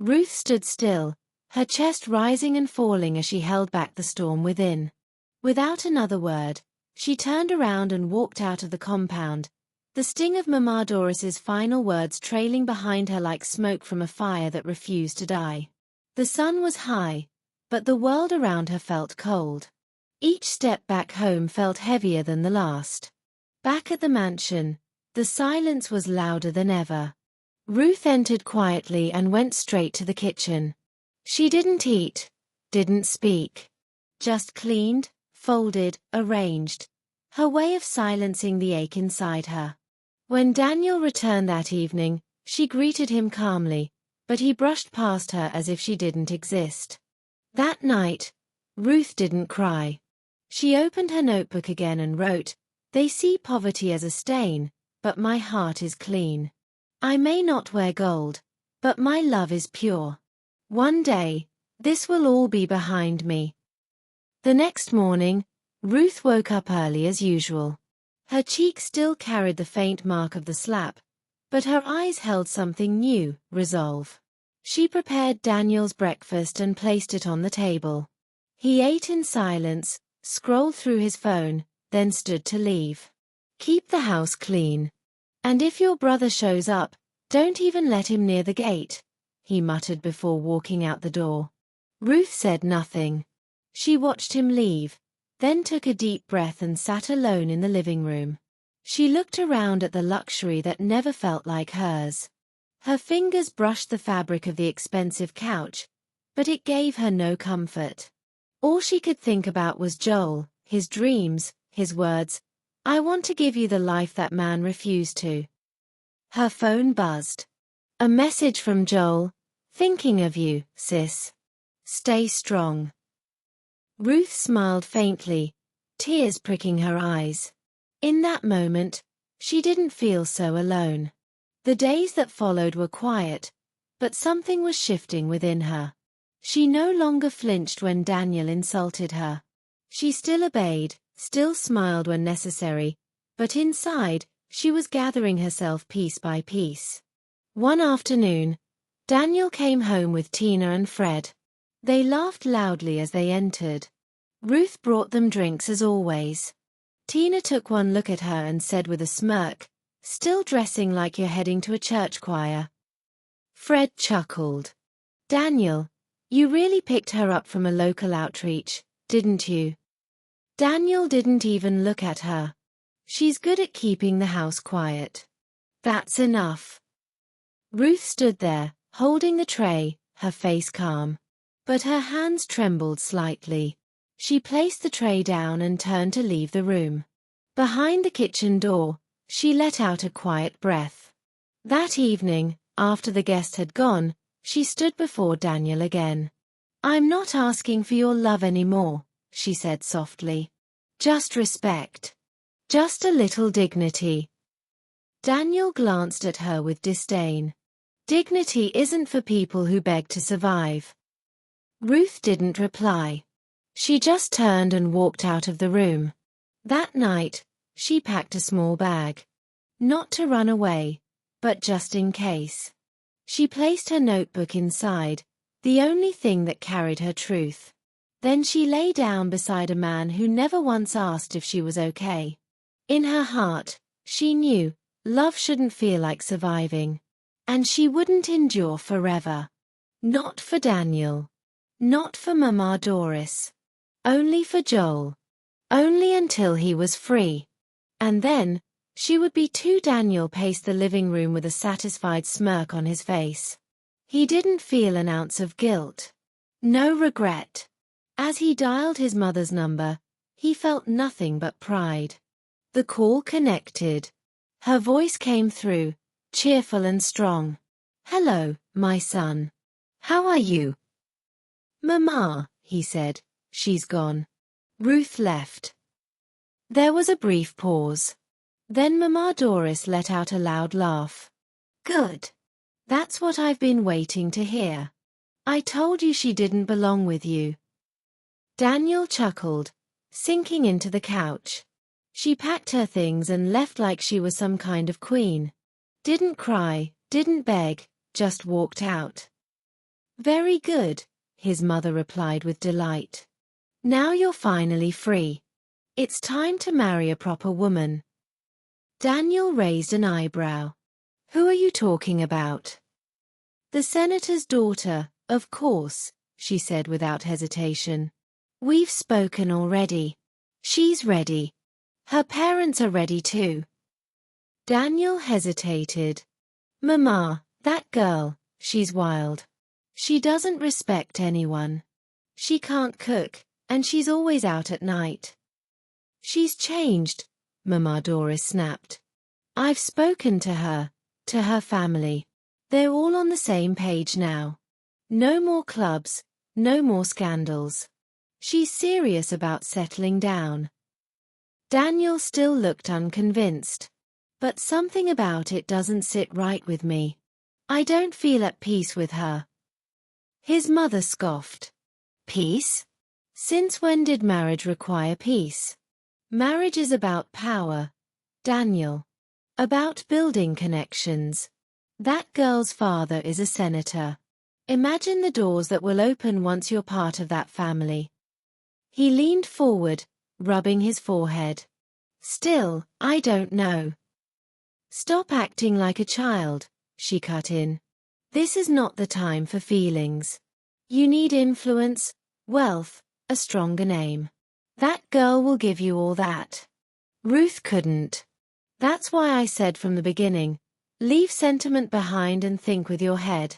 Ruth stood still, her chest rising and falling as she held back the storm within. Without another word, she turned around and walked out of the compound, the sting of Mama Doris's final words trailing behind her like smoke from a fire that refused to die. The sun was high, but the world around her felt cold. Each step back home felt heavier than the last. Back at the mansion, the silence was louder than ever. Ruth entered quietly and went straight to the kitchen. She didn't eat, didn't speak. Just cleaned, folded, arranged, her way of silencing the ache inside her. When Daniel returned that evening, she greeted him calmly, but he brushed past her as if she didn't exist. That night, Ruth didn't cry. She opened her notebook again and wrote, "They see poverty as a stain, but my heart is clean. I may not wear gold, but my love is pure. One day, this will all be behind me." The next morning, Ruth woke up early as usual. Her cheek still carried the faint mark of the slap, but her eyes held something new, resolve. She prepared Daniel's breakfast and placed it on the table. He ate in silence, scrolled through his phone, then stood to leave. "Keep the house clean. And if your brother shows up, don't even let him near the gate," he muttered before walking out the door. Ruth said nothing. She watched him leave, then took a deep breath and sat alone in the living room. She looked around at the luxury that never felt like hers. Her fingers brushed the fabric of the expensive couch, but it gave her no comfort. All she could think about was Joel, his dreams, his words, "I want to give you the life that man refused to." Her phone buzzed. A message from Joel, "Thinking of you, sis. Stay strong." Ruth smiled faintly, tears pricking her eyes. In that moment, she didn't feel so alone. The days that followed were quiet, but something was shifting within her. She no longer flinched when Daniel insulted her. She still obeyed, still smiled when necessary, but inside, she was gathering herself piece by piece. One afternoon, Daniel came home with Tina and Fred. They laughed loudly as they entered. Ruth brought them drinks as always. Tina took one look at her and said with a smirk, "Still dressing like you're heading to a church choir." Fred chuckled. "Daniel, you really picked her up from a local outreach, didn't you?" Daniel didn't even look at her. "She's good at keeping the house quiet." "That's enough." Ruth stood there, holding the tray, her face calm. But her hands trembled slightly. She placed the tray down and turned to leave the room. Behind the kitchen door, she let out a quiet breath. That evening, after the guest had gone, she stood before Daniel again. "I'm not asking for your love anymore," she said softly. "Just respect. Just a little dignity." Daniel glanced at her with disdain. "Dignity isn't for people who beg to survive." Ruth didn't reply. She just turned and walked out of the room. That night, she packed a small bag. Not to run away, but just in case. She placed her notebook inside, the only thing that carried her truth. Then she lay down beside a man who never once asked if she was okay. In her heart, she knew, love shouldn't feel like surviving. And she wouldn't endure forever. Not for Daniel. Not for Mama Doris. Only for Joel. Only until he was free. And then, she would be too. Daniel paced the living room with a satisfied smirk on his face. He didn't feel an ounce of guilt. No regret. As he dialed his mother's number, he felt nothing but pride. The call connected. Her voice came through, cheerful and strong. "Hello, my son. How are you?" "Mama," he said, "she's gone." Ruth left. There was a brief pause. Then Mama Doris let out a loud laugh. "Good. That's what I've been waiting to hear. I told you she didn't belong with you." Daniel chuckled, sinking into the couch. She packed her things and left like she was some kind of queen. Didn't cry, didn't beg, just walked out. Very good, his mother replied with delight. Now you're finally free. It's time to marry a proper woman. Daniel raised an eyebrow. Who are you talking about? The senator's daughter, of course, she said without hesitation. We've spoken already. She's ready. Her parents are ready too. Daniel hesitated. Mama, that girl, she's wild. She doesn't respect anyone. She can't cook, and she's always out at night. She's changed, Mama Doris snapped. I've spoken to her family. They're all on the same page now. No more clubs, no more scandals. She's serious about settling down. Daniel still looked unconvinced. But something about it doesn't sit right with me. I don't feel at peace with her. His mother scoffed. Peace? Since when did marriage require peace? Marriage is about power, Daniel. About building connections. That girl's father is a senator. Imagine the doors that will open once you're part of that family. He leaned forward, rubbing his forehead. Still, I don't know. Stop acting like a child, she cut in. This is not the time for feelings. You need influence, wealth, a stronger name. That girl will give you all that. Ruth couldn't. That's why I said from the beginning, leave sentiment behind and think with your head.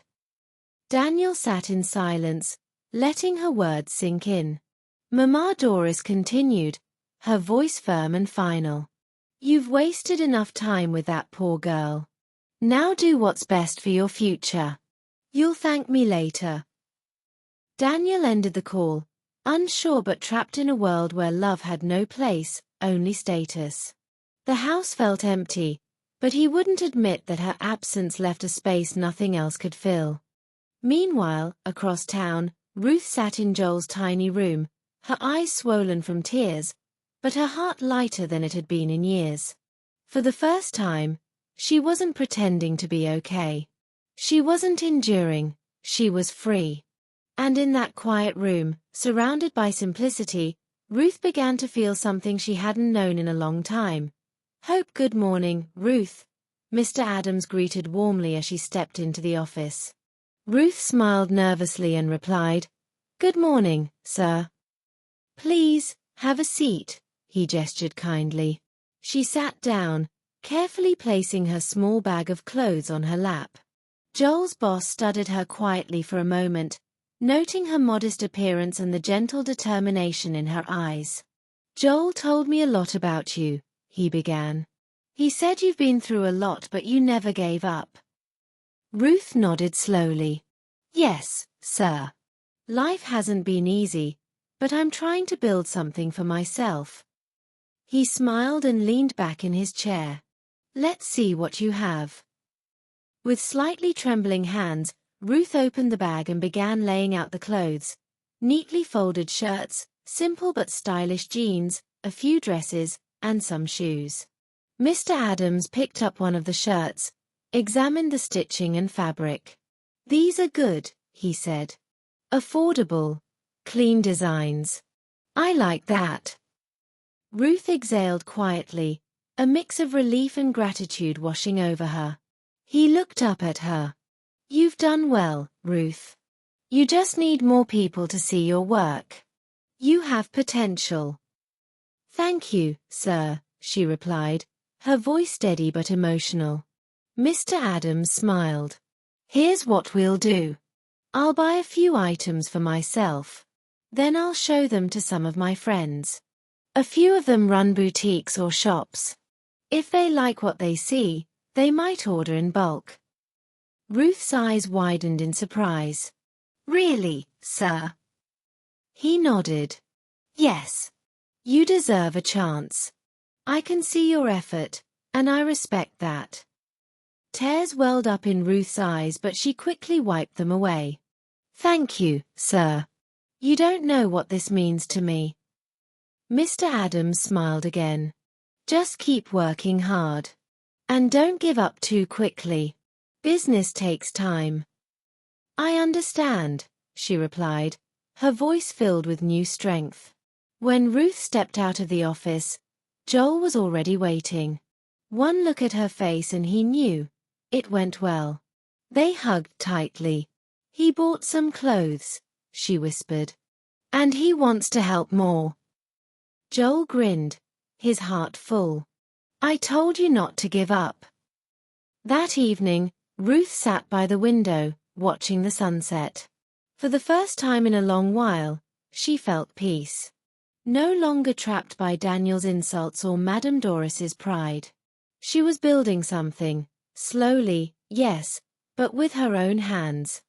Daniel sat in silence, letting her words sink in. Mama Doris continued, her voice firm and final. You've wasted enough time with that poor girl. Now do what's best for your future. You'll thank me later. Daniel ended the call, unsure but trapped in a world where love had no place, only status. The house felt empty, but he wouldn't admit that her absence left a space nothing else could fill. Meanwhile, across town, Ruth sat in Joel's tiny room, her eyes swollen from tears, but her heart lighter than it had been in years. For the first time, she wasn't pretending to be okay. She wasn't enduring, she was free. And in that quiet room, surrounded by simplicity, Ruth began to feel something she hadn't known in a long time. Hope. Good morning, Ruth, Mr. Adams greeted warmly as she stepped into the office. Ruth smiled nervously and replied, Good morning, sir. Please, have a seat, he gestured kindly. She sat down, carefully placing her small bag of clothes on her lap. Joel's boss studied her quietly for a moment, noting her modest appearance and the gentle determination in her eyes. Joel told me a lot about you, he began. He said you've been through a lot but you never gave up. Ruth nodded slowly. Yes, sir. Life hasn't been easy, but I'm trying to build something for myself. He smiled and leaned back in his chair. Let's see what you have. With slightly trembling hands, Ruth opened the bag and began laying out the clothes. Neatly folded shirts, simple but stylish jeans, a few dresses, and some shoes. Mr. Adams picked up one of the shirts, examined the stitching and fabric. These are good, he said. Affordable, clean designs. I like that. Ruth exhaled quietly, a mix of relief and gratitude washing over her. He looked up at her. You've done well, Ruth. You just need more people to see your work. You have potential. Thank you, sir, she replied, her voice steady but emotional. Mr. Adams smiled. Here's what we'll do. I'll buy a few items for myself. Then I'll show them to some of my friends. A few of them run boutiques or shops. If they like what they see, they might order in bulk. Ruth's eyes widened in surprise. Really, sir? He nodded. Yes. You deserve a chance. I can see your effort, and I respect that. Tears welled up in Ruth's eyes but she quickly wiped them away. Thank you, sir. You don't know what this means to me. Mr. Adams smiled again. Just keep working hard. And don't give up too quickly. Business takes time. I understand, she replied, her voice filled with new strength. When Ruth stepped out of the office, Joel was already waiting. One look at her face and he knew. It went well. They hugged tightly. He bought some clothes, she whispered. And he wants to help more. Joel grinned, his heart full. I told you not to give up. That evening, Ruth sat by the window, watching the sunset. For the first time in a long while, she felt peace. No longer trapped by Daniel's insults or Madame Doris's pride. She was building something, slowly, yes, but with her own hands.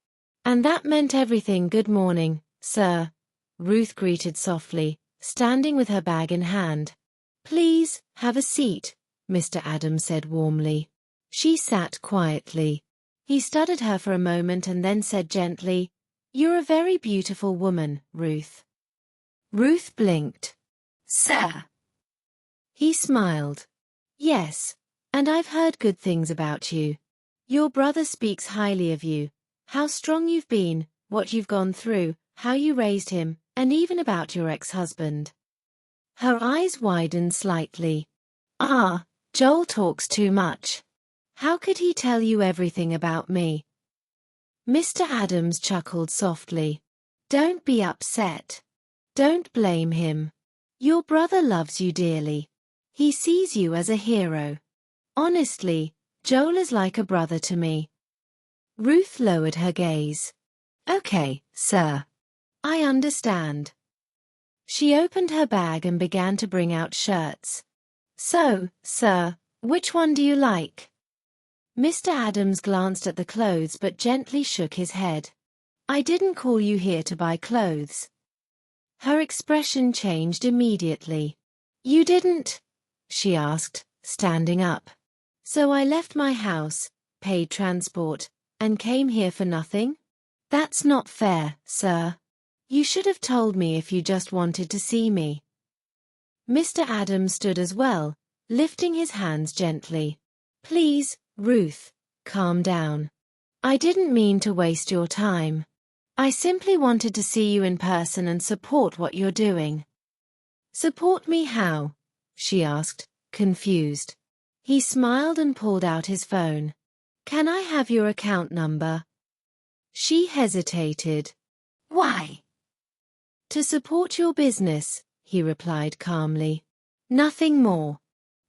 And that meant everything. Good morning, sir, Ruth greeted softly, standing with her bag in hand. Please, have a seat, Mr. Adams said warmly. She sat quietly. He studied her for a moment and then said gently, You're a very beautiful woman, Ruth. Ruth blinked. Sir. He smiled. Yes, and I've heard good things about you. Your brother speaks highly of you, how strong you've been, what you've gone through, how you raised him, and even about your ex-husband. Her eyes widened slightly. Joel talks too much. How could he tell you everything about me? Mr. Adams chuckled softly. Don't be upset. Don't blame him. Your brother loves you dearly. He sees you as a hero. Honestly, Joel is like a brother to me. Ruth lowered her gaze. Okay, sir. I understand. She opened her bag and began to bring out shirts. So, sir, which one do you like? Mr. Adams glanced at the clothes but gently shook his head. I didn't call you here to buy clothes. Her expression changed immediately. You didn't? She asked, standing up. So I left my house, paid transport, and came here for nothing? That's not fair, sir. You should have told me if you just wanted to see me. Mr. Adams stood as well, lifting his hands gently. Please, Ruth, calm down. I didn't mean to waste your time. I simply wanted to see you in person and support what you're doing. Support me how? She asked, confused. He smiled and pulled out his phone. Can I have your account number? She hesitated. Why? To support your business, he replied calmly. Nothing more.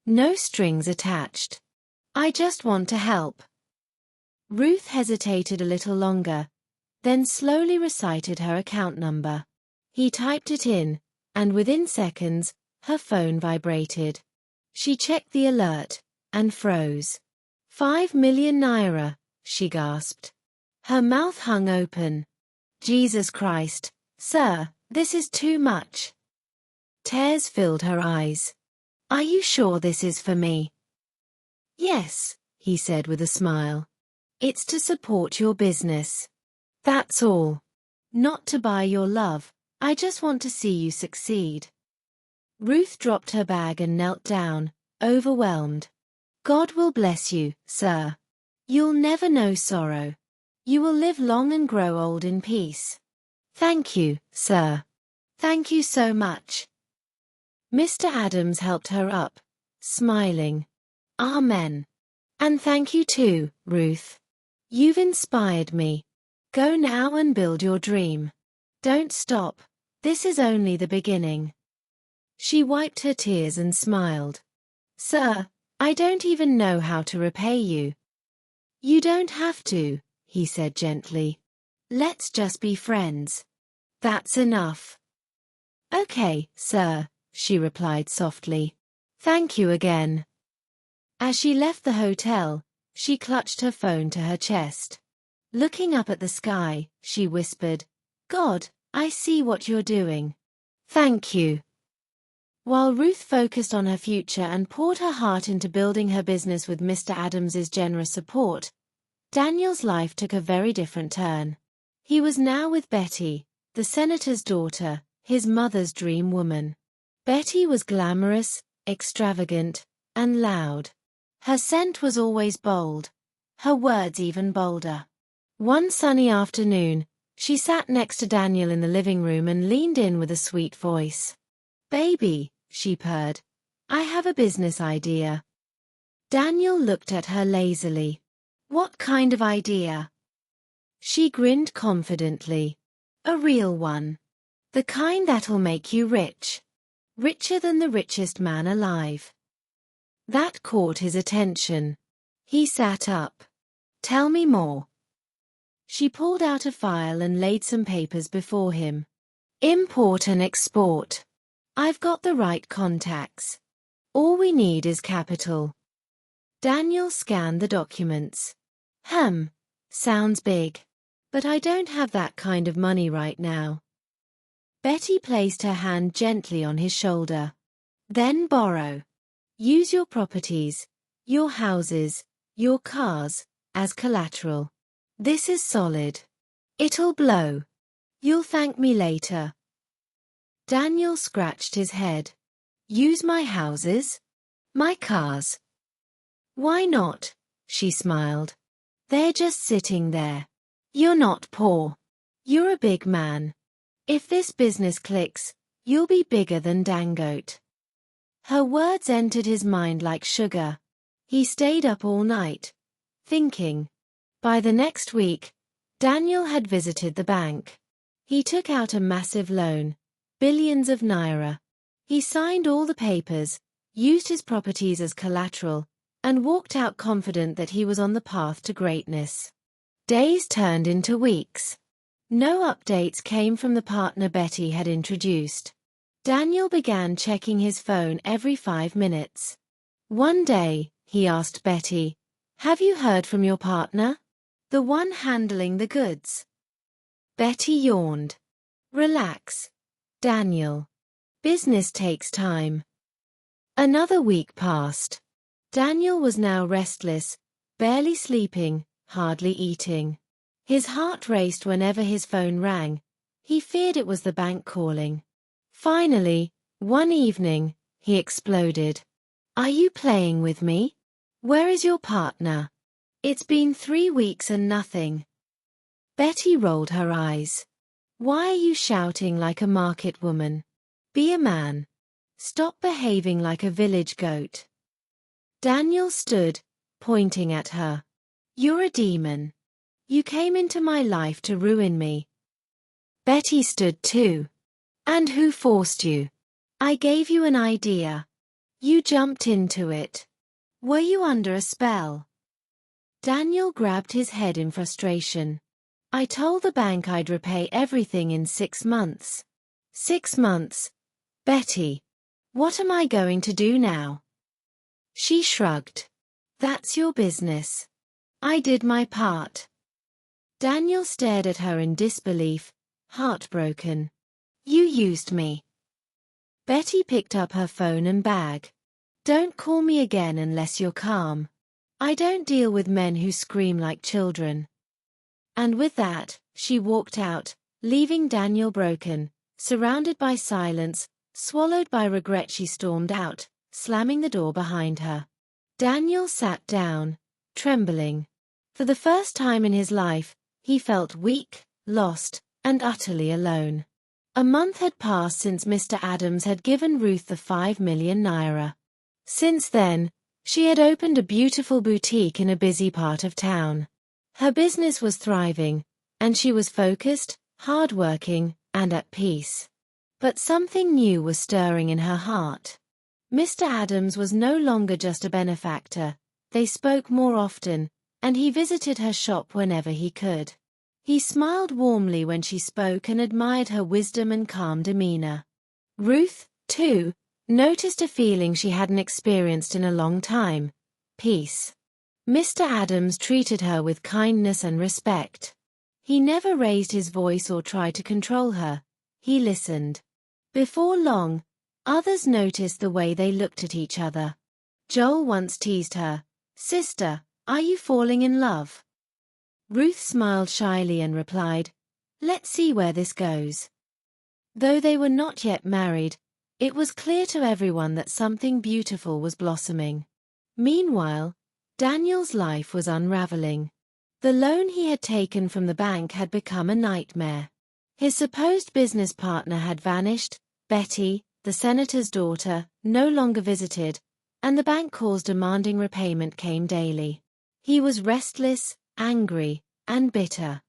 No strings attached. I just want to help. Ruth hesitated a little longer, then slowly recited her account number. He typed it in, and within seconds, her phone vibrated. She checked the alert, and froze. 5 million naira, she gasped. Her mouth hung open. Jesus Christ, sir, this is too much. Tears filled her eyes. Are you sure this is for me? Yes, he said with a smile. It's to support your business. That's all. Not to buy your love, I just want to see you succeed. Ruth dropped her bag and knelt down, overwhelmed. God will bless you, sir. You'll never know sorrow. You will live long and grow old in peace. Thank you, sir. Thank you so much. Mr. Adams helped her up, smiling. Amen. And thank you too, Ruth. You've inspired me. Go now and build your dream. Don't stop. This is only the beginning. She wiped her tears and smiled. Sir, I don't even know how to repay you. You don't have to, he said gently. Let's just be friends. That's enough. Okay, sir, she replied softly. Thank you again. As she left the hotel, she clutched her phone to her chest. Looking up at the sky, she whispered, God, I see what you're doing. Thank you. While Ruth focused on her future and poured her heart into building her business with Mr. Adams's generous support, Daniel's life took a very different turn. He was now with Betty, the senator's daughter, his mother's dream woman. Betty was glamorous, extravagant, and loud. Her scent was always bold, her words even bolder. One sunny afternoon, she sat next to Daniel in the living room and leaned in with a sweet voice. "Baby," she purred, "I have a business idea." Daniel looked at her lazily. "What kind of idea?" She grinned confidently. "A real one. The kind that'll make you rich. Richer than the richest man alive." That caught his attention. He sat up. "Tell me more." She pulled out a file and laid some papers before him. "Import and export. I've got the right contacts. All we need is capital." Daniel scanned the documents. Sounds big. But I don't have that kind of money right now." Betty placed her hand gently on his shoulder. "Then borrow. Use your properties, your houses, your cars, as collateral. This is solid. It'll blow. You'll thank me later." Daniel scratched his head. "Use my houses? My cars?" "Why not?" she smiled. "They're just sitting there. You're not poor. You're a big man. If this business clicks, you'll be bigger than Dangote." Her words entered his mind like sugar. He stayed up all night, thinking. By the next week, Daniel had visited the bank. He took out a massive loan, billions of naira. He signed all the papers, used his properties as collateral, and walked out confident that he was on the path to greatness. Days turned into weeks. No updates came from the partner Betty had introduced. Daniel began checking his phone every 5 minutes. One day, he asked Betty, "Have you heard from your partner? The one handling the goods?" Betty yawned. "Relax, Daniel. Business takes time." Another week passed. Daniel was now restless, barely sleeping, hardly eating. His heart raced whenever his phone rang. He feared it was the bank calling. Finally, one evening, he exploded. "Are you playing with me? Where is your partner? It's been 3 weeks and nothing." Betty rolled her eyes. "Why are you shouting like a market woman? Be a man. Stop behaving like a village goat." Daniel stood, pointing at her. "You're a demon. You came into my life to ruin me." Betty stood too. "And who forced you? I gave you an idea. You jumped into it. Were you under a spell?" Daniel grabbed his head in frustration. "I told the bank I'd repay everything in 6 months. 6 months. Betty. What am I going to do now?" She shrugged. "That's your business. I did my part." Daniel stared at her in disbelief, heartbroken. "You used me." Betty picked up her phone and bag. "Don't call me again unless you're calm. I don't deal with men who scream like children." And with that, she walked out, leaving Daniel broken, surrounded by silence, swallowed by regret. She stormed out, slamming the door behind her. Daniel sat down, trembling. For the first time in his life, he felt weak, lost, and utterly alone. A month had passed since Mr. Adams had given Ruth the 5 million naira. Since then, she had opened a beautiful boutique in a busy part of town. Her business was thriving, and she was focused, hardworking, and at peace. But something new was stirring in her heart. Mr. Adams was no longer just a benefactor. They spoke more often, and he visited her shop whenever he could. He smiled warmly when she spoke and admired her wisdom and calm demeanor. Ruth, too, noticed a feeling she hadn't experienced in a long time: peace. Mr. Adams treated her with kindness and respect. He never raised his voice or tried to control her. He listened. Before long, others noticed the way they looked at each other. Joel once teased her, "Sister, are you falling in love?" Ruth smiled shyly and replied, "Let's see where this goes." Though they were not yet married, it was clear to everyone that something beautiful was blossoming. Meanwhile, Daniel's life was unraveling. The loan he had taken from the bank had become a nightmare. His supposed business partner had vanished, Betty, the senator's daughter, no longer visited, and the bank calls demanding repayment came daily. He was restless, angry, and bitter.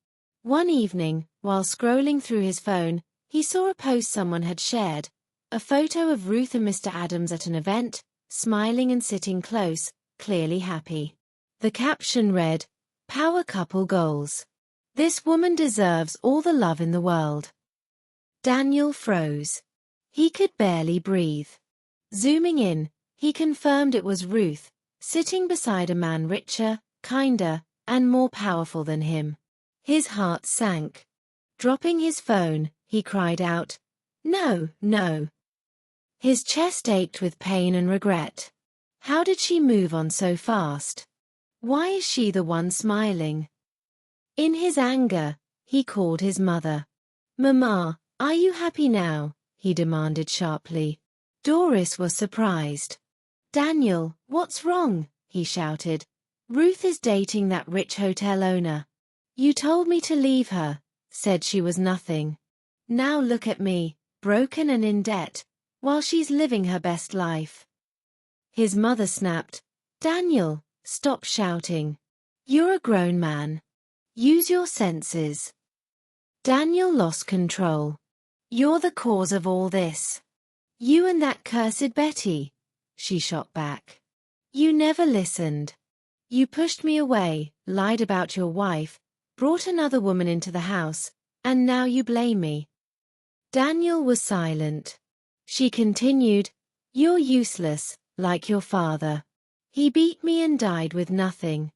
One evening, while scrolling through his phone, he saw a post someone had shared, a photo of Ruth and Mr. Adams at an event, smiling and sitting close, clearly happy. The caption read, "Power couple goals. This woman deserves all the love in the world." Daniel froze. He could barely breathe. Zooming in, he confirmed it was Ruth, sitting beside a man richer, kinder, and more powerful than him. His heart sank. Dropping his phone, he cried out, "No, no." His chest ached with pain and regret. How did she move on so fast? Why is she the one smiling? In his anger, he called his mother. "Mama, are you happy now?" he demanded sharply. Doris was surprised. "Daniel, what's wrong?" he shouted. "Ruth is dating that rich hotel owner. You told me to leave her, said she was nothing. Now look at me, broken and in debt, while she's living her best life." His mother snapped, "Daniel, stop shouting. You're a grown man. Use your senses." Daniel lost control. "You're the cause of all this. You and that cursed Betty," she shot back. "You never listened. You pushed me away, lied about your wife, brought another woman into the house, and now you blame me." Daniel was silent. She continued, "You're useless, like your father. He beat me and died with nothing.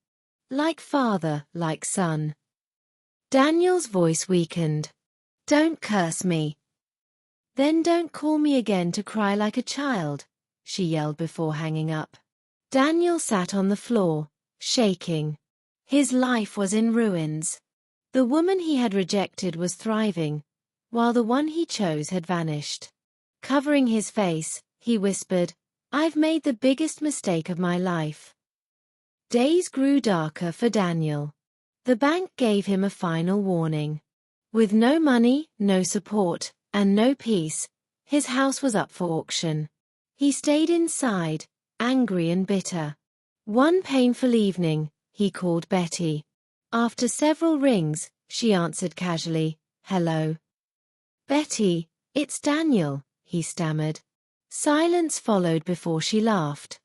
Like father, like son." Daniel's voice weakened. "Don't curse me." "Then don't call me again to cry like a child," she yelled before hanging up. Daniel sat on the floor, shaking. His life was in ruins. The woman he had rejected was thriving, while the one he chose had vanished. Covering his face, he whispered, "I've made the biggest mistake of my life." Days grew darker for Daniel. The bank gave him a final warning. With no money, no support, and no peace, his house was up for auction. He stayed inside, angry and bitter. One painful evening, he called Betty. After several rings, she answered casually, "Hello." "Betty, it's Daniel," he stammered. Silence followed before she laughed.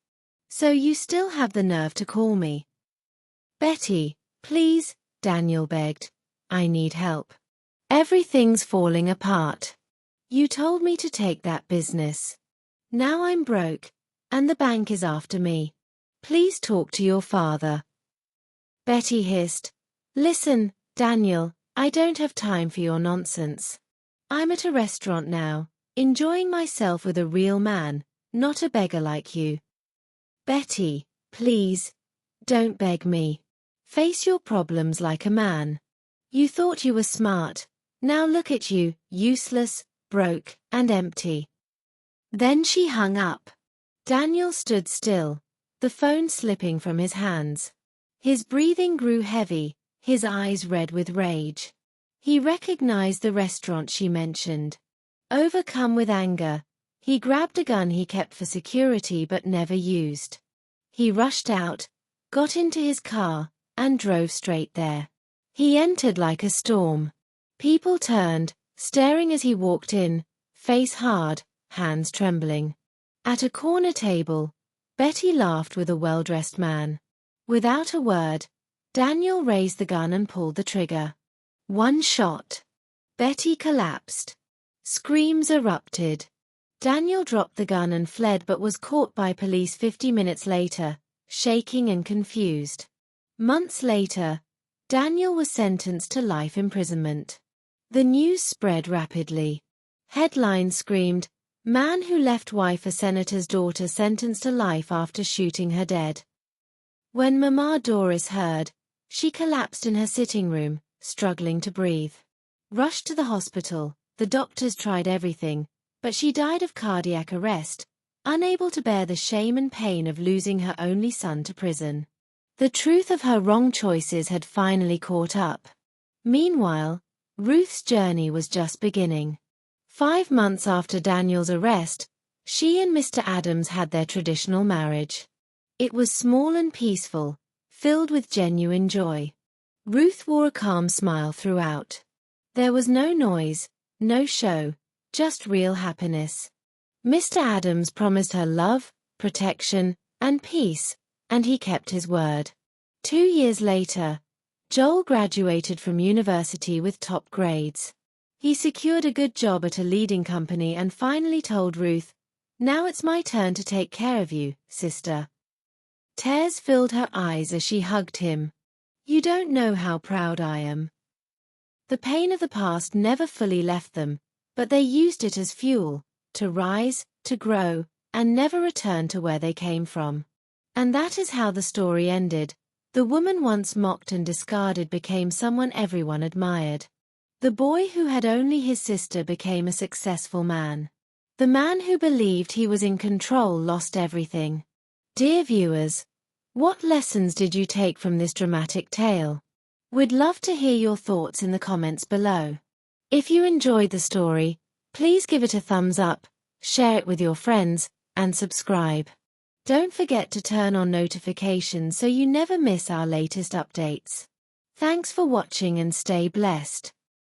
"So you still have the nerve to call me?" "Betty, please," Daniel begged. "I need help. Everything's falling apart. You told me to take that business. Now I'm broke, and the bank is after me. Please talk to your father." Betty hissed, "Listen, Daniel, I don't have time for your nonsense. I'm at a restaurant now, enjoying myself with a real man, not a beggar like you. Betty, please, don't beg me. Face your problems like a man. You thought you were smart. Now look at you, useless, broke, and empty." Then she hung up. Daniel stood still, the phone slipping from his hands. His breathing grew heavy, his eyes red with rage. He recognized the restaurant she mentioned. Overcome with anger, he grabbed a gun he kept for security but never used. He rushed out, got into his car, and drove straight there. He entered like a storm. People turned, staring as he walked in, face hard, hands trembling. At a corner table, Betty laughed with a well-dressed man. Without a word, Daniel raised the gun and pulled the trigger. One shot. Betty collapsed. Screams erupted. Daniel dropped the gun and fled but was caught by police 50 minutes later, shaking and confused. Months later, Daniel was sentenced to life imprisonment. The news spread rapidly. Headlines screamed, "Man who left wife a senator's daughter sentenced to life after shooting her dead." When Mama Doris heard, she collapsed in her sitting room, struggling to breathe. Rushed to the hospital, the doctors tried everything, but she died of cardiac arrest, unable to bear the shame and pain of losing her only son to prison. The truth of her wrong choices had finally caught up. Meanwhile, Ruth's journey was just beginning. 5 months after Daniel's arrest, she and Mr. Adams had their traditional marriage. It was small and peaceful, filled with genuine joy. Ruth wore a calm smile throughout. There was no noise, no show, just real happiness. Mr. Adams promised her love, protection, and peace, and he kept his word. 2 years later, Joel graduated from university with top grades. He secured a good job at a leading company and finally told Ruth, "Now it's my turn to take care of you, sister." Tears filled her eyes as she hugged him. "You don't know how proud I am." The pain of the past never fully left them, but they used it as fuel, to rise, to grow, and never return to where they came from. And that is how the story ended. The woman once mocked and discarded became someone everyone admired. The boy who had only his sister became a successful man. The man who believed he was in control lost everything. Dear viewers, what lessons did you take from this dramatic tale? We'd love to hear your thoughts in the comments below. If you enjoyed the story, please give it a thumbs up, share it with your friends, and subscribe. Don't forget to turn on notifications so you never miss our latest updates. Thanks for watching and stay blessed.